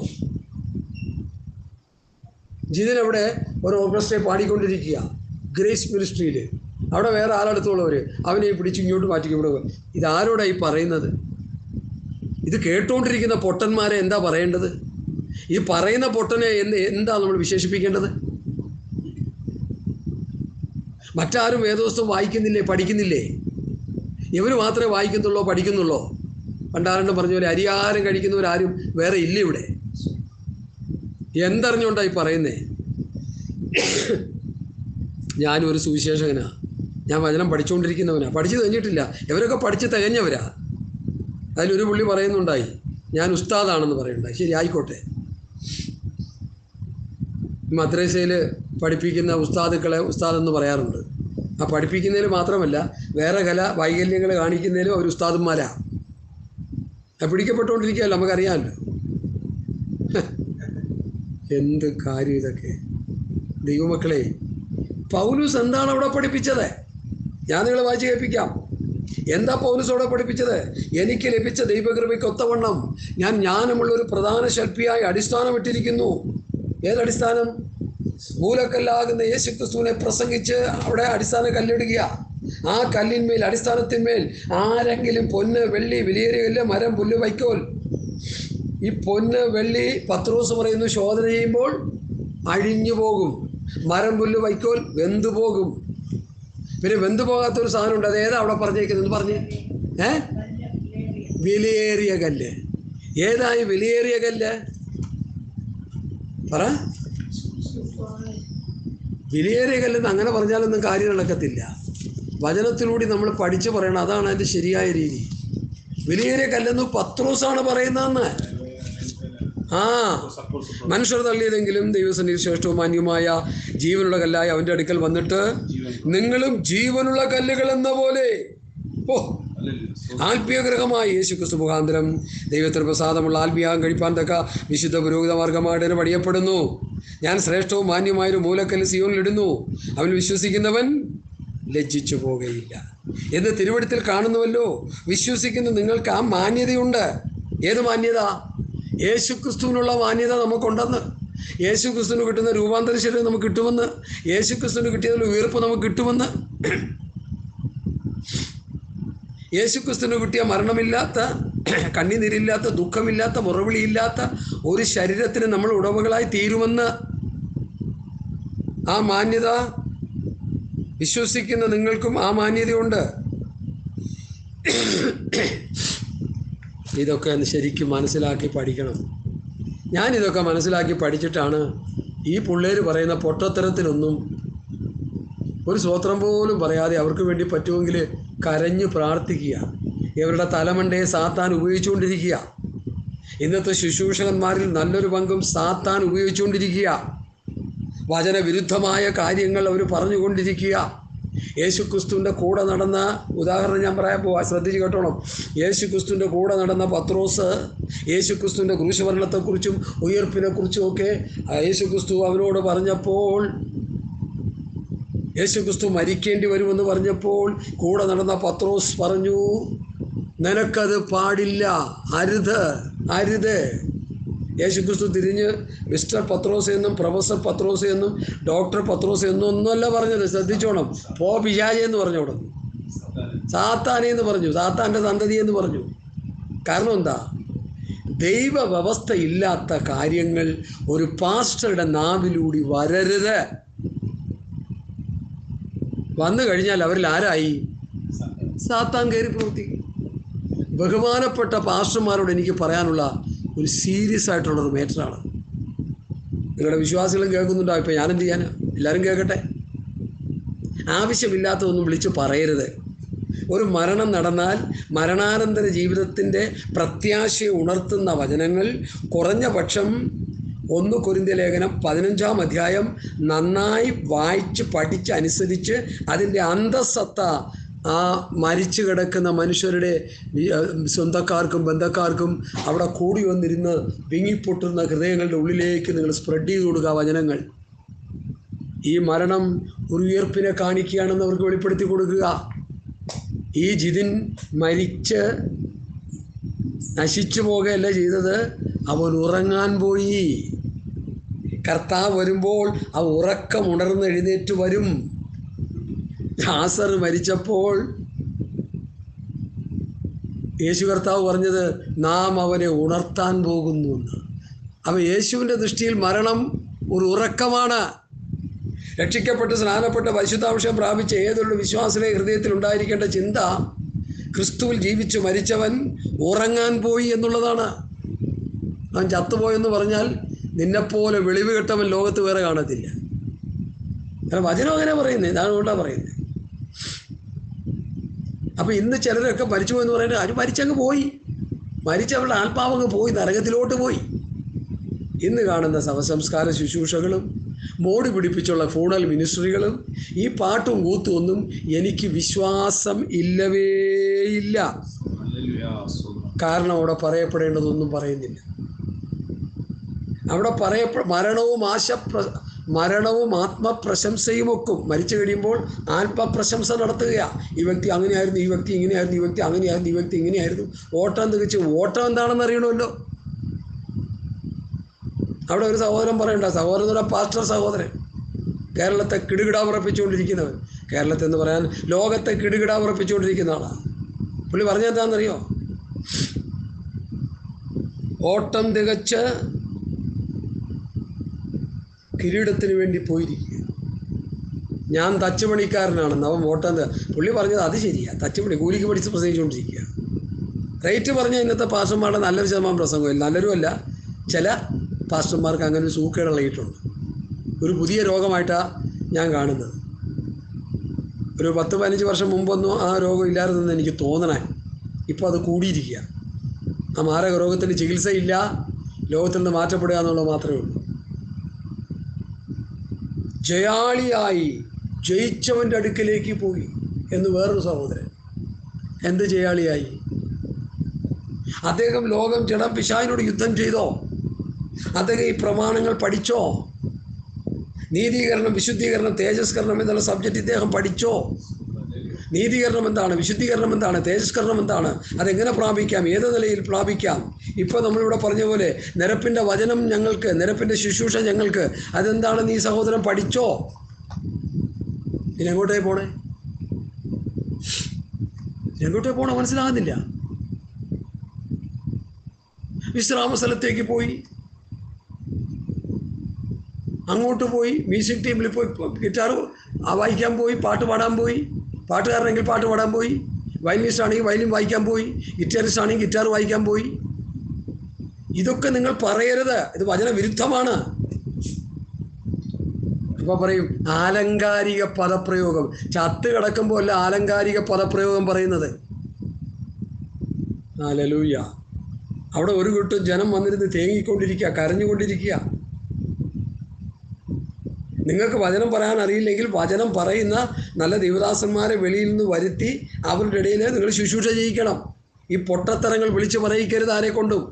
S1: ജിതിൻ അവിടെ ഒരു ഓർക്കസ്ട്രയെ പാടിക്കൊണ്ടിരിക്കുക ഗ്രേസ് മിനിസ്ട്രിയിൽ. അവിടെ വേറെ ആളടുത്തുള്ളവർ അവനെ പിടിച്ച് ഇങ്ങോട്ട് മാറ്റി ഇവിടെ. ഇതാരോടായി പറയുന്നത്? ഇത് കേട്ടുകൊണ്ടിരിക്കുന്ന പൊട്ടന്മാരെ എന്താ പറയേണ്ടത്? ഈ പറയുന്ന പൊട്ടനെ എന്താ നമ്മൾ വിശേഷിപ്പിക്കേണ്ടത്? മറ്റാരും വേദോസ്തം വായിക്കുന്നില്ലേ, പഠിക്കുന്നില്ലേ? ഇവർ മാത്രമേ വായിക്കുന്നുള്ളോ, പഠിക്കുന്നുള്ളോ? പണ്ടാരണ്ടും പറഞ്ഞ പോലെ അരിയാഹാരം കഴിക്കുന്നവരാരും വേറെ ഇല്ല ഇവിടെ. എന്തറിഞ്ഞുകൊണ്ടായി പറയുന്നേ? ഞാനും ഒരു സുവിശേഷകനാ, ഞാൻ വചനം പഠിച്ചുകൊണ്ടിരിക്കുന്നവനാ, പഠിച്ചു കഴിഞ്ഞിട്ടില്ല. ഇവരൊക്കെ പഠിച്ച് തികഞ്ഞവരാ. അതിലൊരു പുള്ളി പറയുന്നുണ്ടായി, ഞാൻ ഉസ്താദാണെന്ന് പറയുന്നുണ്ടായി. ശരി, ആയിക്കോട്ടെ. മദ്രസയിൽ പഠിപ്പിക്കുന്ന ഉസ്താദുക്കളെ ഉസ്താദെന്ന് പറയാറുണ്ട്. ആ പഠിപ്പിക്കുന്നതിൽ മാത്രമല്ല, വേറെ കല വൈകല്യങ്ങൾ കാണിക്കുന്നതിലും അവർ ഉസ്താദന്മാരാ. പിടിക്കപ്പെട്ടുകൊണ്ടിരിക്കുകയല്ലോ, നമുക്കറിയാമല്ലോ. എന്ത് കാര്യം ഇതൊക്കെ! ദൈവമക്കളെ, പൗലൂസ് എന്താണ് അവിടെ പഠിപ്പിച്ചത്? ഞാൻ നിങ്ങളെ വായിച്ച് കേൾപ്പിക്കാം. എന്താ പൗലൂസ് അവിടെ പഠിപ്പിച്ചത്? എനിക്ക് ലഭിച്ച ദൈവകൃപയ്ക്ക് ഒത്തവണ്ണം ഞാൻ ജ്ഞാനമുള്ളൊരു പ്രധാന ശില്പിയായി അടിസ്ഥാനം ഇട്ടിരിക്കുന്നു. ഏതടിസ്ഥാനം? മൂലക്കല്ലാകുന്ന യേശു ക്രിസ്തുവിനെ പ്രസംഗിച്ച് അവിടെ അടിസ്ഥാന കല്ലിടുക. ആ കല്ലിന്മേൽ, അടിസ്ഥാനത്തിന്മേൽ ആരെങ്കിലും പൊന്ന്, വെള്ളി, വിലയേറിയ കല്ല്, മരം, പുല്ല്, വൈക്കോൽ. ഈ പൊന്ന്, വെള്ളി പത്രോസ് പറയുന്നു ശോധന ചെയ്യുമ്പോൾ അഴിഞ്ഞു പോകും. മരം, പുല്ല്, വൈക്കോൽ വെന്തു പോകും. പിന്നെ വെന്തു പോകാത്തൊരു സാധനമുണ്ട്. അത് ഏതാ അവിടെ പറഞ്ഞേക്കുന്നത്? പറഞ്ഞ് വിലയേറിയ കല്ല്. ഏതായി വിലയേറിയ കല്ല്? പറ. വിലയേറിയ കല്ലെന്ന് അങ്ങനെ പറഞ്ഞാലൊന്നും കാര്യം നടക്കത്തില്ല. വചനത്തിലൂടെ നമ്മൾ പഠിച്ചു പറയണം. അതാണ് അതിൻ്റെ ശരിയായ രീതി. വിലയേറിയ കല്ലെന്ന് പത്രോസാണ് പറയുന്നതെന്ന്. മനുഷ്യർ തള്ളിയതെങ്കിലും ദൈവസന്നിധി ശ്രേഷ്ഠവും മാന്യമായ ജീവനുള്ള കല്ലായി അവൻ്റെ അടുക്കൽ വന്നിട്ട് നിങ്ങളും ജീവനുള്ള കല്ലുകൾ എന്ന പോലെ ആത്മീയഗ്രഹമായി യേശു ക്രിസ്തു മുഖാന്തരം ദൈവത്തിന് പ്രസാദമുള്ള ആത്മീയാഗം കഴിപ്പാൻ തക്ക വിശുദ്ധ പുരോഹിത മാർഗമായിട്ട് പണിയപ്പെടുന്നു. ഞാൻ ശ്രേഷ്ഠവും മാന്യമായൊരു മൂലക്കല്ല് സിയോനിലിടുന്നു, അവൻ വിശ്വസിക്കുന്നവൻ ലജ്ജിച്ചു പോകുകയില്ല എന്ന് തിരുവെഴുത്തിൽ കാണുന്നുവല്ലോ. വിശ്വസിക്കുന്ന നിങ്ങൾക്ക് ആ മാന്യതയുണ്ട്. ഏത് മാന്യത? യേശു ക്രിസ്തുവിനുള്ള മാന്യത നമുക്കുണ്ടെന്ന്. യേശു ക്രിസ്തുവിന് കിട്ടുന്ന രൂപാന്തര ശരീരം നമുക്ക് കിട്ടുമെന്ന്. യേശു ക്രിസ്തുവിന് കിട്ടിയതിൽ ഉയർപ്പ് നമുക്ക് കിട്ടുമെന്ന്. യേശു ക്രിസ്തുവിന് കിട്ടിയ മരണമില്ലാത്ത, കണ്ണുനീരില്ലാത്ത, ദുഃഖമില്ലാത്ത, മുറവിളിയില്ലാത്ത ഒരു ശരീരത്തിന് നമ്മൾ ഉടമകളായി തീരുമെന്ന്. ആ മാന്യത വിശ്വസിക്കുന്ന നിങ്ങൾക്കും ആ മാന്യതയുണ്ട്. ഇതൊക്കെ ശരിക്കും മനസ്സിലാക്കി പഠിക്കണം. ഞാനിതൊക്കെ മനസ്സിലാക്കി പഠിച്ചിട്ടാണ് ഈ പിള്ളേർ പറയുന്ന പൊട്ടത്തരത്തിനൊന്നും ഒരു സ്വോത്രം പോലും പറയാതെ അവർക്ക് വേണ്ടി പറ്റുമെങ്കിൽ കരഞ്ഞു പ്രാർത്ഥിക്കുക. ഇവരുടെ തലമണ്ടയെ സാത്താൻ ഉപയോഗിച്ചുകൊണ്ടിരിക്കുക. ഇന്നത്തെ ശുശ്രൂഷകന്മാരിൽ നല്ലൊരു പങ്കും സാത്താൻ ഉപയോഗിച്ചുകൊണ്ടിരിക്കുക. വചനവിരുദ്ധമായ കാര്യങ്ങൾ അവർ പറഞ്ഞുകൊണ്ടിരിക്കുക. യേശു ക്രിസ്തുവിൻ്റെ കൂടെ നടന്ന ഉദാഹരണം ഞാൻ പറയാൻ പോവാ, ശ്രദ്ധിച്ച് കേട്ടോണം. യേശു ക്രിസ്തുവിൻ്റെ കൂടെ നടന്ന പത്രോസ് യേശു ക്രിസ്തുവിൻ്റെ ക്രൂശമരണത്തെക്കുറിച്ചും ഉയർപ്പിനെക്കുറിച്ചും ഒക്കെ യേശു ക്രിസ്തു അവനോട് പറഞ്ഞപ്പോൾ, യേശു ക്രിസ്തു മരിക്കേണ്ടി വരുമെന്ന് പറഞ്ഞപ്പോൾ കൂടെ നടന്ന പത്രോസ് പറഞ്ഞു, നിനക്കത് പാടില്ല, അരുത്, അരുത്. യേശു ക്രിസ്തു തിരിഞ്ഞ് മിസ്റ്റർ പത്രോസ് എന്നും പ്രൊഫസർ പത്രോസ് എന്നും ഡോക്ടർ പത്രോസ് എന്നും ഒന്നുമല്ല പറഞ്ഞത്. ശ്രദ്ധിച്ചോണം. പിശാചേ എന്ന് പറഞ്ഞു, അവിടെ സാത്താനെ എന്ന് പറഞ്ഞു, സാത്താൻ്റെ സന്തതി എന്ന് പറഞ്ഞു. കാരണം എന്താ? ദൈവ വ്യവസ്ഥ ഇല്ലാത്ത കാര്യങ്ങൾ ഒരു പാസ്റ്ററുടെ നാവിലൂടെ വരരുത്. വന്നു കഴിഞ്ഞാൽ അവരിൽ ആരായി? സാത്താൻ കയറി പ്രവർത്തിക്കും. ബഹുമാനപ്പെട്ട പാസ്റ്റർമാരോട് എനിക്ക് പറയാനുള്ള ഒരു സീരിയസ് ആയിട്ടുള്ളൊരു മാറ്ററാണ്. നിങ്ങളുടെ വിശ്വാസികളും കേൾക്കുന്നുണ്ടാവും. ഇപ്പം ഞാനെന്ത് ചെയ്യാനാ? എല്ലാവരും കേൾക്കട്ടെ. ആവശ്യമില്ലാത്തതൊന്നും വിളിച്ച് പറയരുത്. ഒരു മരണം നടന്നാൽ മരണാനന്തര ജീവിതത്തിൻ്റെ പ്രത്യാശയെ ഉണർത്തുന്ന വചനങ്ങൾ കുറഞ്ഞ പക്ഷം 1 കൊരിന്ത്യർ ലേഖനം 15-ാം അധ്യായം നന്നായി വായിച്ച് പഠിച്ച് അനുസരിച്ച് അതിൻ്റെ അന്തസ്സത്ത ആ മരിച്ചു കിടക്കുന്ന മനുഷ്യരുടെ സ്വന്തക്കാർക്കും ബന്ധക്കാർക്കും അവിടെ കൂടി വന്നിരുന്ന് വിങ്ങിപ്പൊട്ടുന്ന ഹൃദയങ്ങളുടെ ഉള്ളിലേക്ക് നിങ്ങൾ സ്പ്രെഡ് ചെയ്ത് കൊടുക്കുക വചനങ്ങൾ. ഈ മരണം ഒരു ഉയർപ്പിനെ കാണിക്കുകയാണെന്ന് അവർക്ക് വെളിപ്പെടുത്തി കൊടുക്കുക. ഈ ജിതിൻ മരിച്ച് നശിച്ചു പോകുകയല്ല ചെയ്തത്, അവൻ ഉറങ്ങാൻ പോയി. കർത്താവ് വരുമ്പോൾ ആ ഉറക്കം ഉണർന്ന് എഴുന്നേറ്റ് വരും. ലാസർ മരിച്ചപ്പോൾ യേശു കർത്താവ് പറഞ്ഞത് നാം അവനെ ഉണർത്താൻ പോകുന്നു എന്ന്. അപ്പോൾ യേശുവിൻ്റെ ദൃഷ്ടിയിൽ മരണം ഒരു ഉറക്കമാണ്. രക്ഷിക്കപ്പെട്ട് സ്നാനപ്പെട്ട് പരിശുദ്ധാംശം പ്രാപിച്ച ഏതൊരു വിശ്വാസിയുടെ ഹൃദയത്തിൽ ഉണ്ടായിരിക്കേണ്ട ചിന്ത ക്രിസ്തുവിൽ ജീവിച്ചു മരിച്ചവൻ ഉറങ്ങാൻ പോയി എന്നുള്ളതാണ്. അവൻ ചത്തുപോയെന്ന് പറഞ്ഞാൽ നിന്നെപ്പോലെ വെളിവ് കെട്ടവൻ ലോകത്ത് വേറെ കാണത്തില്ല. കാരണം വചനം അങ്ങനെ പറയുന്നത്, ഇതാണ് കൊണ്ടാണ് പറയുന്നത്. അപ്പം ഇന്ന് ചിലരൊക്കെ മരിച്ചു പോയെന്ന് പറയുന്നത് അത് മരിച്ചങ്ങ് പോയി, മരിച്ചവരുടെ ആത്മാവങ്ങ് പോയി, നരകത്തിലോട്ട് പോയി. ഇന്ന് കാണുന്ന ശവസംസ്കാര ശുശ്രൂഷകളും മോടി പിടിപ്പിച്ചുള്ള ഫൂണൽ മിനിസ്ട്രികളും ഈ പാട്ടും കൂത്തും ഒന്നും എനിക്ക് വിശ്വാസം ഇല്ലവേയില്ല. കാരണം അവിടെ പറയപ്പെടേണ്ടതൊന്നും പറയുന്നില്ല. അവിടെ മരണവും ആത്മപ്രശംസയും ഒക്കെ മരിച്ചു കഴിയുമ്പോൾ ആത്മപ്രശംസ നടത്തുകയാണ്. ഈ വ്യക്തി അങ്ങനെയായിരുന്നു, ഈ വ്യക്തി ഇങ്ങനെയായിരുന്നു, ഈ വ്യക്തി അങ്ങനെയായിരുന്നു, ഈ വ്യക്തി ഇങ്ങനെയായിരുന്നു. ഓട്ടം തികച്ച് ഓട്ടം എന്താണെന്ന് അറിയണമല്ലോ. അവിടെ ഒരു സഹോദരൻ പറയണ്ട, സഹോദരൻ എന്ന് പറഞ്ഞാൽ പാസ്റ്റർ സഹോദരൻ, കേരളത്തെ കിടുകിടാ ഉറപ്പിച്ചുകൊണ്ടിരിക്കുന്നവൻ. കേരളത്തിൽ എന്ന് പറയാൻ ലോകത്തെ കിടുകിടാ ഉറപ്പിച്ചുകൊണ്ടിരിക്കുന്ന ആളാണ്. പുള്ളി പറഞ്ഞെന്താണെന്നറിയോ? ഓട്ടം തികച്ച് കിരീടത്തിന് വേണ്ടി പോയിരിക്കുക. ഞാൻ തച്ചുപണിക്കാരനാണെന്ന് അവൻ ഓട്ടം. പുള്ളി പറഞ്ഞത് അത് ശരിയാ, തച്ചുപണി കൂലിക്ക് പഠിച്ച് പ്രസംഗിച്ചുകൊണ്ടിരിക്കുക. റേറ്റ് പറഞ്ഞ ഇന്നത്തെ പാസ്റ്റർമാരുടെ നല്ലൊരു ശതമാനം പ്രസംഗമില്ല, നല്ലൊരുമല്ല. ചില പാസ്റ്റർമാർക്ക് അങ്ങനെ ഒരു സൂക്കേട് ഇളകിയിട്ടുണ്ട്. ഒരു പുതിയ രോഗമായിട്ടാണ് ഞാൻ കാണുന്നത്. ഒരു 10-15 വർഷം മുമ്പൊന്നും ആ രോഗം ഇല്ലായിരുന്നെന്ന് എനിക്ക് തോന്നണേ. ഇപ്പോൾ അത് കൂടിയിരിക്കുക. ആ മാരക രോഗത്തിന് ചികിത്സയില്ല, ലോകത്തിൽ നിന്ന് മാറ്റപ്പെടുക എന്നുള്ളത് മാത്രമേ ഉള്ളൂ. ജയാളിയായി ജയിച്ചവൻ്റെ അടുക്കിലേക്ക് പോയി എന്ന് വേറൊരു സഹോദരൻ. എന്ത് ജയാളിയായി? അദ്ദേഹം ലോകം ജഡം പിശാചിനോട് യുദ്ധം ചെയ്തോ? അദ്ദേഹം ഈ പ്രമാണങ്ങൾ പഠിച്ചോ? നീതീകരണം, വിശുദ്ധീകരണം, തേജസ്കരണം എന്നുള്ള സബ്ജക്റ്റ് ഇദ്ദേഹം പഠിച്ചോ? നീതീകരണം എന്താണ്, വിശുദ്ധീകരണം എന്താണ്, തേജസ്കരണം എന്താണ്, അതെങ്ങനെ പ്രാപിക്കാം, ഏത് നിലയിൽ പ്രാപിക്കാം? ഇപ്പോൾ നമ്മളിവിടെ പറഞ്ഞ പോലെ നിരപ്പിൻ്റെ വചനം ഞങ്ങൾക്ക്, നിരപ്പിൻ്റെ ശുശ്രൂഷ ഞങ്ങൾക്ക്, അതെന്താണെന്ന് ഈ സഹോദരൻ പഠിച്ചോ? ഇനി എങ്ങോട്ടേ പോണേ മനസ്സിലാകുന്നില്ല. വിശ്രാമ സ്ഥലത്തേക്ക് പോയി, അങ്ങോട്ട് പോയി, മ്യൂസിക് ടീമിൽ പോയി ഗിറ്റാർ വായിക്കാൻ പോയി, പാട്ട് പാടാൻ പോയി, പാട്ടുകാരനെങ്കിൽ പാട്ട് പാടാൻ പോയി, വയലിനിസ്റ്റ് ആണെങ്കിൽ വയലിൻ വായിക്കാൻ പോയി, ഗിറ്റാറിസ്റ്റ് ആണെങ്കിൽ ഗിറ്റാർ വായിക്കാൻ പോയി. ഇതൊക്കെ നിങ്ങൾ പറയരുത്, ഇത് വചനവിരുദ്ധമാണ്. അപ്പോൾ പറയും ആലങ്കാരിക പദപ്രയോഗം. ചത്ത് കിടക്കുമ്പോൾ അല്ല ആലങ്കാരിക പദപ്രയോഗം പറയുന്നത്. ഹല്ലേലൂയ. അവിടെ ഒരു കൂട്ടം ജനം വന്നിരുന്ന് തേങ്ങിക്കൊണ്ടിരിക്കുക, കരഞ്ഞുകൊണ്ടിരിക്കുക. നിങ്ങൾക്ക് വചനം പറയാൻ അറിയില്ലെങ്കിൽ വചനം പറയുന്ന നല്ല ദൈവദാസന്മാരെ വെളിയിൽ നിന്ന് വരുത്തി അവരുടെ ഇടയിൽ നിങ്ങൾ ശുശ്രൂഷ ചെയ്യിക്കണം. ഈ പൊട്ടത്തരങ്ങൾ വിളിച്ച് പറയിക്കരുത് ആരെ കൊണ്ടും.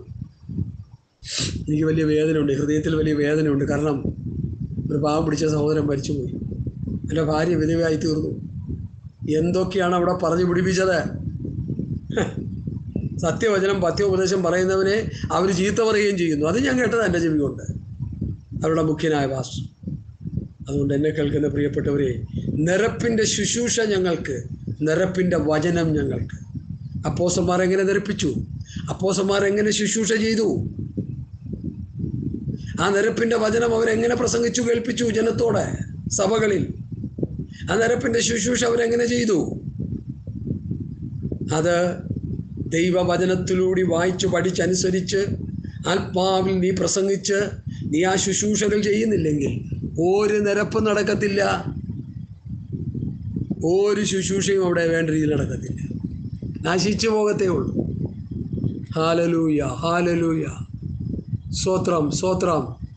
S1: എനിക്ക് വലിയ വേദനയുണ്ട്, ഹൃദയത്തിൽ വലിയ വേദനയുണ്ട്. കാരണം ഒരു പാവം പിടിച്ച സഹോദരൻ മരിച്ചുപോയി, എൻ്റെ ഭാര്യ വിധവയായി തീർന്നു. എന്തൊക്കെയാണ് അവിടെ പറഞ്ഞു പിടിപ്പിച്ചത്? സത്യവചനം പത്യോപദേശം പറയുന്നവനെ അവർ ചീത്ത പറയുകയും ചെയ്യുന്നു. അത് ഞാൻ കേട്ടത് എൻ്റെ ചെവി കൊണ്ട്, അവരുടെ മുഖ്യനായ പാസ്റ്റർ. അതുകൊണ്ട് എന്നെ കേൾക്കുന്ന പ്രിയപ്പെട്ടവരെ, നിരപ്പിൻ്റെ ശുശ്രൂഷ ഞങ്ങൾക്ക്, നിരപ്പിൻ്റെ വചനം ഞങ്ങൾക്ക്. അപ്പോസ്തലന്മാരെങ്ങനെ നിരപ്പിച്ചു, അപ്പോസ്തലന്മാരെങ്ങനെ ശുശ്രൂഷ ചെയ്തു, ആ നിരപ്പിൻ്റെ വചനം അവരെങ്ങനെ പ്രസംഗിച്ചു കേൾപ്പിച്ചു ജനത്തോടെ സഭകളിൽ, ആ നിരപ്പിൻ്റെ ശുശ്രൂഷ അവരെങ്ങനെ ചെയ്തു. അത് ദൈവവചനത്തിലൂടെ വായിച്ച് പഠിച്ചനുസരിച്ച് ആത്മാവിൽ നീ പ്രസംഗിച്ച് നീ ആ ശുശ്രൂഷകൾ ചെയ്യുന്നില്ലെങ്കിൽ ഒരു നിരപ്പും നടക്കത്തില്ല. ഒരു ശുശ്രൂഷയും അവിടെ വേണ്ട രീതിയിൽ നടക്കത്തില്ല. നശിച്ചു പോകത്തേ ഉള്ളൂ. Hallelujah, hallelujah. സ്തോത്രം, സ്തോത്രം.